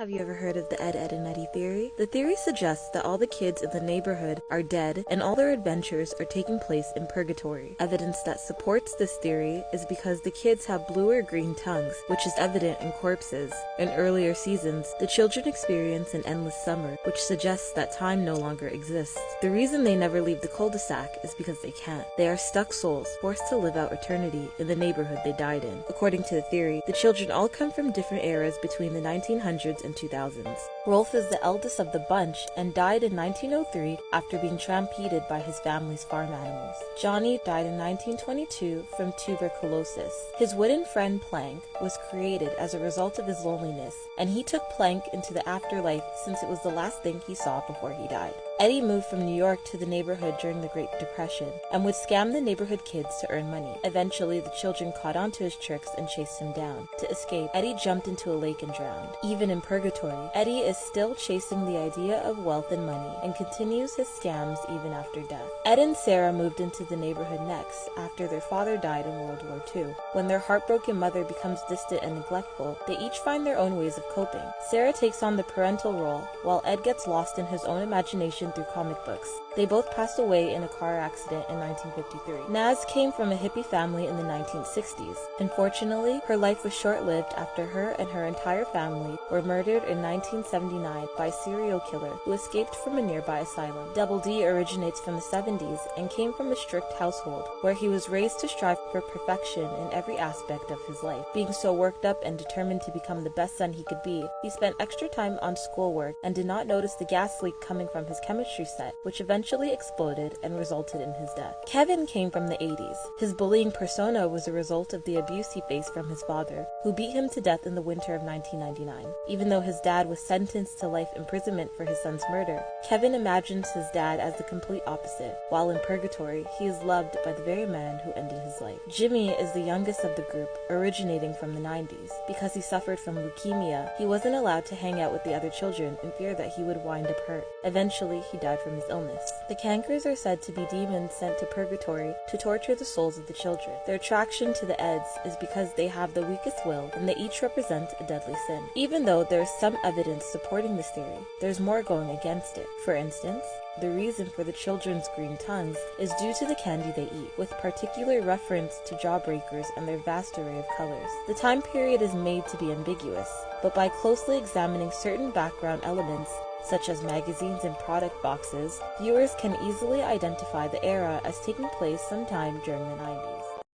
Have you ever heard of the Ed, Edd and Eddy theory? The theory suggests that all the kids in the neighborhood are dead and all their adventures are taking place in purgatory. Evidence that supports this theory is because the kids have blue or green tongues, which is evident in corpses. In earlier seasons, the children experience an endless summer, which suggests that time no longer exists. The reason they never leave the cul-de-sac is because they can't. They are stuck souls, forced to live out eternity in the neighborhood they died in. According to the theory, the children all come from different eras between the 1900s and 2000s. Rolf is the eldest of the bunch and died in 1903 after being trampeded by his family's farm animals. Johnny died in 1922 from tuberculosis. His wooden friend Plank was created as a result of his loneliness, and he took Plank into the afterlife since it was the last thing he saw before he died. Eddie moved from New York to the neighborhood during the Great Depression and would scam the neighborhood kids to earn money. Eventually, the children caught on to his tricks and chased him down. To escape, Eddie jumped into a lake and drowned. Even in purgatory, Eddie is still chasing the idea of wealth and money and continues his scams even after death. Ed and Sarah moved into the neighborhood next after their father died in World War II. When their heartbroken mother becomes distant and neglectful, they each find their own ways of coping. Sarah takes on the parental role, while Ed gets lost in his own imagination through comic books. They both passed away in a car accident in 1953. Naz came from a hippie family in the 1960s. Unfortunately, her life was short-lived after her and her entire family were murdered in 1979 by a serial killer who escaped from a nearby asylum. Double D originates from the 70s and came from a strict household where he was raised to strive for perfection in every aspect of his life. Being so worked up and determined to become the best son he could be, he spent extra time on schoolwork and did not notice the gas leak coming from his chemistry set, which eventually exploded and resulted in his death. Kevin came from the 80s. His bullying persona was a result of the abuse he faced from his father, who beat him to death in the winter of 1999. Even though his dad was sentenced to life imprisonment for his son's murder, Kevin imagines his dad as the complete opposite. While in purgatory, he is loved by the very man who ended his life. Jimmy is the youngest of the group, originating from the 90s. Because he suffered from leukemia, he wasn't allowed to hang out with the other children in fear that he would wind up hurt. Eventually, he died from his illness. The Cankers are said to be demons sent to purgatory to torture the souls of the children. Their attraction to the Eds is because they have the weakest will and they each represent a deadly sin. Even though there is some evidence supporting this theory, there's more going against it. For instance, the reason for the children's green tongues is due to the candy they eat, with particular reference to jawbreakers and their vast array of colors. The time period is made to be ambiguous, but by closely examining certain background elements, such as magazines and product boxes, viewers can easily identify the era as taking place sometime during the 90s.